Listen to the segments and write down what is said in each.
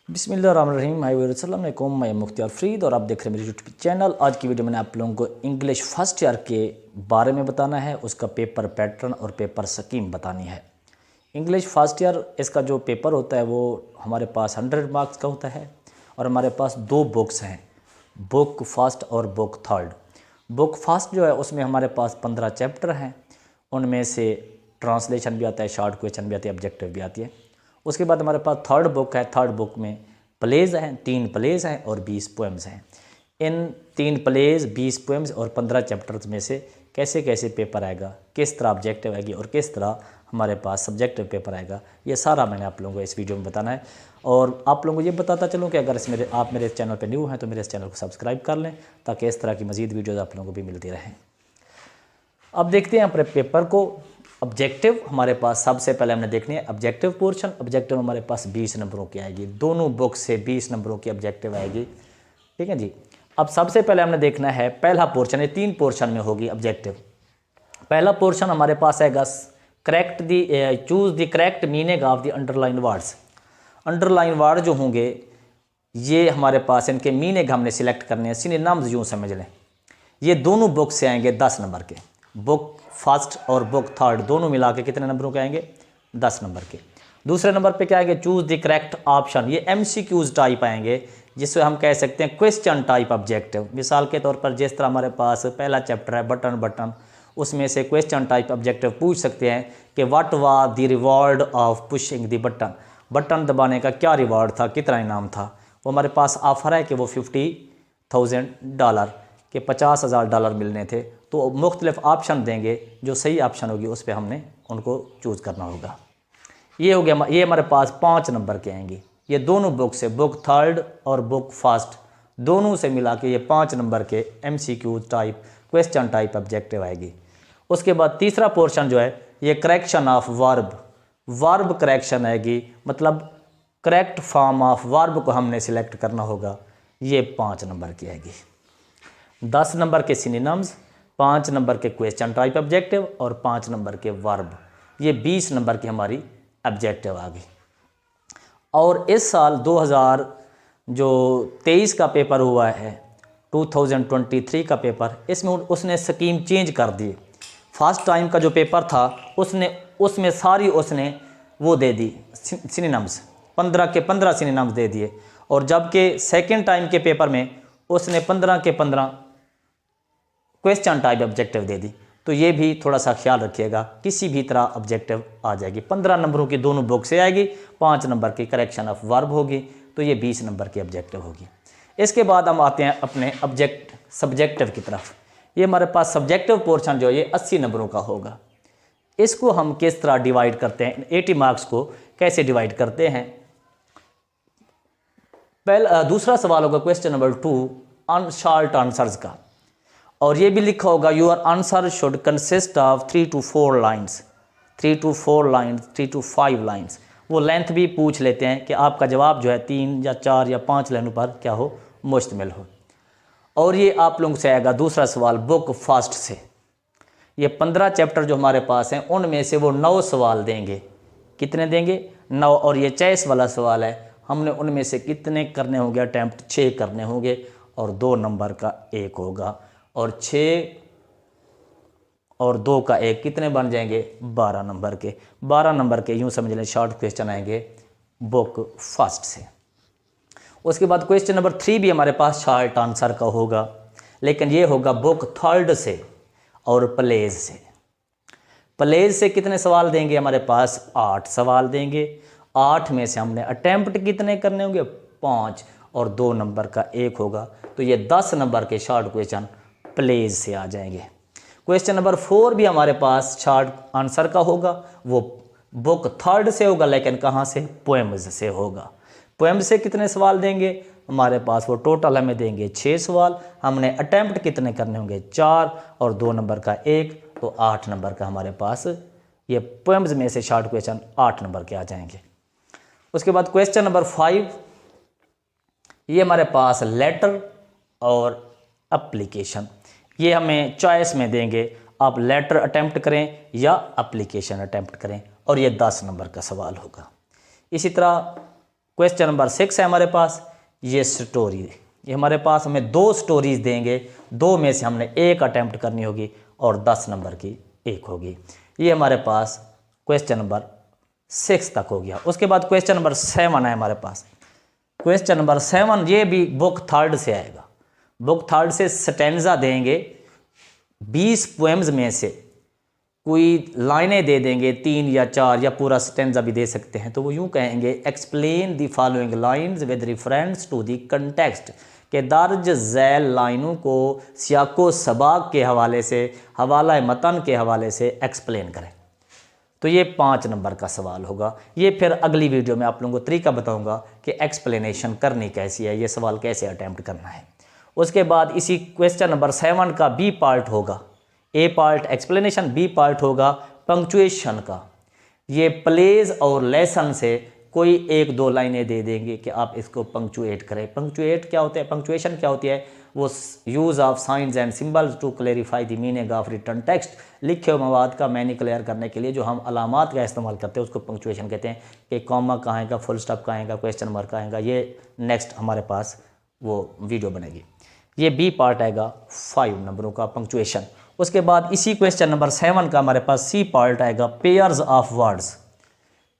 बिस्मिल्लाहिर्रहमानिर्रहीम। अस्सलामुअलैकुम, मैं मुख्तियार फरीद और आप देख रहे हैं मेरे यूट्यूब चैनल। आज की वीडियो में आप लोगों को इंग्लिश फर्स्ट ईयर के बारे में बताना है, उसका पेपर पैटर्न और पेपर स्कीम बतानी है। इंग्लिश फर्स्ट ईयर इसका जो पेपर होता है वो हमारे पास 100 मार्क्स का होता है और हमारे पास दो बुक्स हैं, बुक फर्स्ट और बुक थर्ड। बुक फर्स्ट जो है उसमें हमारे पास 15 चैप्टर हैं, उनमें से ट्रांसलेशन भी आता है, शॉर्ट क्वेश्चन भी आते हैं, ऑब्जेक्टिव भी आती है। उसके बाद हमारे पास थर्ड बुक है। थर्ड बुक में प्लेज हैं, 3 प्लेज हैं और 20 पोएम्स हैं। इन 3 प्लेज, 20 पोएम्स और 15 चैप्टर्स में से कैसे कैसे पेपर आएगा, किस तरह ऑब्जेक्टिव आएगी और किस तरह हमारे पास सब्जेक्टिव पेपर आएगा, ये सारा मैंने आप लोगों को इस वीडियो में बताना है। और आप लोगों को ये बताता चलूँ कि अगर आप मेरे चैनल पर न्यू हैं तो मेरे इस चैनल को सब्सक्राइब कर लें ताकि इस तरह की मज़ीद वीडियोज़ आप लोगों को भी मिलती रहें। अब देखते हैं अपने पेपर को। ऑब्जेक्टिव हमारे पास सबसे पहले हमने देखनी है ऑब्जेक्टिव पोर्शन। ऑब्जेक्टिव हमारे पास 20 नंबरों की आएगी, दोनों बुक से 20 नंबरों की ऑब्जेक्टिव आएगी। ठीक है जी। अब सबसे पहले हमने देखना है पहला पोर्शन, ये 3 पोर्शन में होगी ऑब्जेक्टिव। पहला पोर्शन हमारे पास आएगा choose the correct meaning of the underline words. Underline word जो होंगे ये हमारे पास इनके मीनिंग हमने सिलेक्ट करने हैं। सिनोनिम्स यूँ समझ लें, ये दोनों बुक से आएंगे 10 नंबर के। बुक फर्स्ट और बुक थर्ड दोनों मिला के कितने नंबरों के आएंगे? 10 नंबर के। दूसरे नंबर पे क्या आएंगे? Choose the correct option. ये MCQs टाइप आएंगे, जिससे हम कह सकते हैं क्वेश्चन टाइप ऑब्जेक्टिव। मिसाल के तौर पर जिस तरह हमारे पास पहला चैप्टर है बटन बटन, उसमें से क्वेश्चन टाइप ऑब्जेक्टिव पूछ सकते हैं कि what was the reward of pushing the button. Button दबाने का क्या रिवॉर्ड था, कितना इनाम था। वो हमारे पास ऑफर है कि वो $50,000 के $50,000 मिलने थे। तो मुख्तलिफ ऑप्शन देंगे, जो सही ऑप्शन होगी उस पर हमने उनको चूज़ करना होगा। ये हो गया, ये हमारे पास 5 नंबर के आएंगे। ये दोनों बुक से, बुक थर्ड और बुक फर्स्ट दोनों से मिला के ये 5 नंबर के MCQ type question type objective आएगी। उसके बाद तीसरा पोर्शन जो है ये correction of verb. Verb correction आएगी, मतलब करेक्ट फॉर्म ऑफ वर्ब को हमने सिलेक्ट करना होगा। ये 5 नंबर की आएगी। 10 नंबर के सिनोनिम्स, 5 नंबर के क्वेश्चन टाइप ऑब्जेक्टिव और 5 नंबर के वर्ब, ये 20 नंबर की हमारी ऑब्जेक्टिव आ गई। और इस साल 2023 का पेपर हुआ है, 2023 का पेपर, इसमें उसने स्कीम चेंज कर दी। फर्स्ट टाइम का जो पेपर था उसमें सारी उसने वो दे दी सिनोनिम्स, 15 के 15 सिनोनिम्स दे दिए। और जबकि सेकेंड टाइम के पेपर में उसने 15 के 15 क्वेश्चन टाइप ऑब्जेक्टिव दे दी। तो ये भी थोड़ा सा ख्याल रखिएगा, किसी भी तरह ऑब्जेक्टिव आ जाएगी। 15 नंबरों की दोनों बुक से आएगी, 5 नंबर की करेक्शन ऑफ वर्ब होगी, तो ये 20 नंबर की ऑब्जेक्टिव होगी। इसके बाद हम आते हैं अपने सब्जेक्टिव की तरफ। ये हमारे पास सब्जेक्टिव पोर्शन जो है ये 80 नंबरों का होगा। इसको हम किस तरह डिवाइड करते हैं, 80 मार्क्स को कैसे डिवाइड करते हैं? दूसरा सवाल होगा क्वेश्चन नंबर 2 शॉर्ट आंसर्स का, और ये भी लिखा होगा your answer should consist of 3 to 4 lines, 3 to 4 lines, 3 to 5 lines. वो लेंथ भी पूछ लेते हैं कि आपका जवाब जो है 3 या 4 या 5 लाइनों पर क्या हो, मुश्तमिल हो। और ये आप लोगों से आएगा दूसरा सवाल बुक फर्स्ट से। ये 15 चैप्टर जो हमारे पास हैं उनमें से वो 9 सवाल देंगे। कितने देंगे? 9। और ये चॉइस वाला सवाल है, हमने उनमें से कितने करने होंगे? अटैम्प्ट 6 करने होंगे और 2 नंबर का 1 होगा। और 6 और 2 का 1 कितने बन जाएंगे? 12 नंबर के। 12 नंबर के यूँ समझ लें शॉर्ट क्वेश्चन आएंगे बुक फर्स्ट से। उसके बाद क्वेश्चन नंबर 3 भी हमारे पास शॉर्ट आंसर का होगा, लेकिन ये होगा बुक थर्ड से और प्लेज से। प्लेज से कितने सवाल देंगे? हमारे पास 8 सवाल देंगे। 8 में से हमने अटैम्प्ट कितने करने होंगे? 5 और 2 नंबर का 1 होगा। तो ये 10 नंबर के शॉर्ट क्वेश्चन प्लेज से आ जाएंगे। क्वेश्चन नंबर 4 भी हमारे पास शॉर्ट आंसर का होगा, वो बुक थर्ड से होगा, लेकिन कहाँ से? पोएम्स से होगा। पोएम्स से कितने सवाल देंगे? हमारे पास वो टोटल हमें देंगे 6 सवाल। हमने अटैम्प्ट कितने करने होंगे? 4 और 2 नंबर का 1, तो 8 नंबर का हमारे पास ये पोएम्स में से शॉर्ट क्वेश्चन 8 नंबर के आ जाएंगे। उसके बाद क्वेश्चन नंबर 5, ये हमारे पास लेटर और एप्लीकेशन, ये हमें चॉइस में देंगे, आप लेटर अटैम्प्ट करें या एप्लीकेशन अटैम्प्ट करें, और ये 10 नंबर का सवाल होगा। इसी तरह क्वेश्चन नंबर 6 है हमारे पास, ये स्टोरी। ये हमारे पास हमें 2 स्टोरीज देंगे, 2 में से हमने एक अटैम्प्ट करनी होगी और 10 नंबर की एक होगी। ये हमारे पास क्वेश्चन नंबर 6 तक हो गया। उसके बाद क्वेश्चन नंबर 7 है हमारे पास। क्वेश्चन नंबर 7 ये भी बुक 3 से आएगा। बुक 3 से स्टेंजा देंगे, 20 पोएम्स में से कोई लाइनें दे देंगे, 3 या 4 या पूरा स्टेंजा भी दे सकते हैं। तो वो यूँ कहेंगे, explain the following lines with reference to the context, के दर्ज झैल लाइनों को सियाको सबाक के हवाले से, हवाला मतन के हवाले से एक्सप्लेन करें। तो ये 5 नंबर का सवाल होगा। ये फिर अगली वीडियो में आप लोगों को तरीका बताऊंगा कि एक्सप्लेनेशन करनी कैसी है, ये सवाल कैसे अटैम्प्ट करना है। उसके बाद इसी क्वेश्चन नंबर 7 का बी पार्ट होगा। ए पार्ट एक्सप्लेनेशन, बी पार्ट होगा पंक्चुएशन का। ये प्लेज और लेसन से कोई 1-2 लाइनें दे देंगे कि आप इसको पंक्चुएट करें। पंक्चुएट क्या होता है, पंक्चुएशन क्या होती है, वो use of signs and symbols to clarify the meaning of written text, लिखे हुए मवाद का मैनी क्लियर करने के लिए जो हम अलामात का इस्तेमाल करते हैं उसको पंक्चुएशन कहते हैं। कि कॉमा कहाँ आएगा, फुल स्टॉप कहाँ आएगा, क्वेश्चन मार्क कहाँ आएगा, ये नेक्स्ट हमारे पास वो वीडियो बनेगी। ये बी पार्ट आएगा 5 नंबरों का पंक्चुएशन। उसके बाद इसी क्वेश्चन नंबर 7 का हमारे पास सी पार्ट आएगा pairs of words.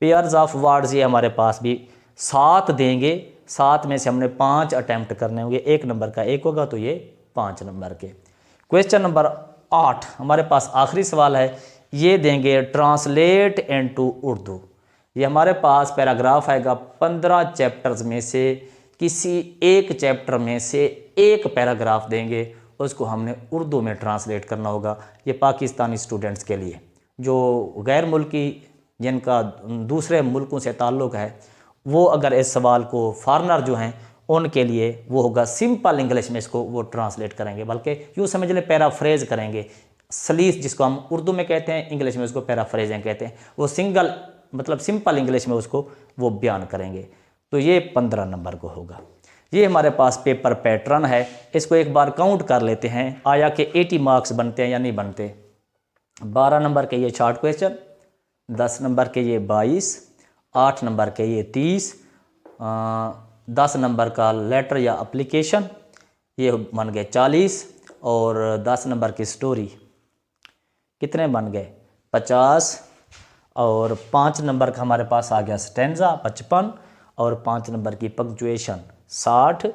Pairs of words ये हमारे पास भी 7 देंगे, 7 में से हमने 5 अटैम्प्ट करने होंगे, 1 नंबर का 1 होगा तो ये 5 नंबर के। क्वेश्चन नंबर 8 हमारे पास आखिरी सवाल है, ये देंगे ट्रांसलेट इनटू उर्दू। ये हमारे पास पैराग्राफ आएगा, 15 चैप्टर्स में से किसी एक चैप्टर में से एक पैराग्राफ देंगे, उसको हमने उर्दू में ट्रांसलेट करना होगा। ये पाकिस्तानी स्टूडेंट्स के लिए, जो गैर मुल्की जिनका दूसरे मुल्कों से ताल्लुक़ है, वो अगर इस सवाल को फॉरनर जो हैं उनके लिए वो होगा सिंपल इंग्लिश में इसको वो ट्रांसलेट करेंगे, बल्कि यूँ समझ लें पैराफ्रेज करेंगे। सलीस जिसको हम उर्दू में कहते हैं, इंग्लिश में उसको पैराफ्रेजिंग कहते हैं। वो सिंगल मतलब सिंपल इंग्लिश में उसको वो बयान करेंगे। तो ये 15 नंबर को होगा। ये हमारे पास पेपर पैटर्न है, इसको एक बार काउंट कर लेते हैं, आया कि 80 मार्क्स बनते हैं या नहीं बनते। 12 नंबर के ये शॉर्ट क्वेश्चन, 10 नंबर के ये 22, 8 नंबर के ये 30, 10 नंबर का लेटर या एप्लीकेशन ये बन गए 40, और 10 नंबर की स्टोरी कितने बन गए 50, और 5 नंबर का हमारे पास आ गया स्टेंजा 55, और 5 नंबर की पंक्चुएशन 60,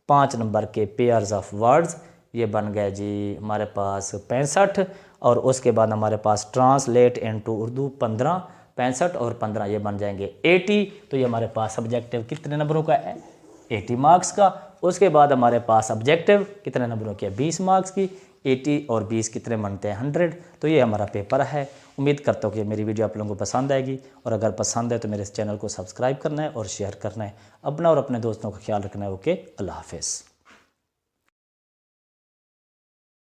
5 नंबर के पेयर्स ऑफ वर्ड्स ये बन गए जी हमारे पास 65, और उसके बाद हमारे पास ट्रांसलेट इनटू उर्दू 15, 65 और 15 ये बन जाएंगे 80। तो ये हमारे पास सब्जेक्टिव कितने नंबरों का है, 80 मार्क्स का। उसके बाद हमारे पास ऑब्जेक्टिव कितने नंबरों के, 20 मार्क्स की। 80 और 20 कितने बनते हैं, 100। तो ये हमारा पेपर है। उम्मीद करता हूँ कि मेरी वीडियो आप लोगों को पसंद आएगी, और अगर पसंद है तो मेरे इस चैनल को सब्सक्राइब करना है और शेयर करना है। अपना और अपने दोस्तों का ख्याल रखना है। ओके, अल्लाह हाफिज़।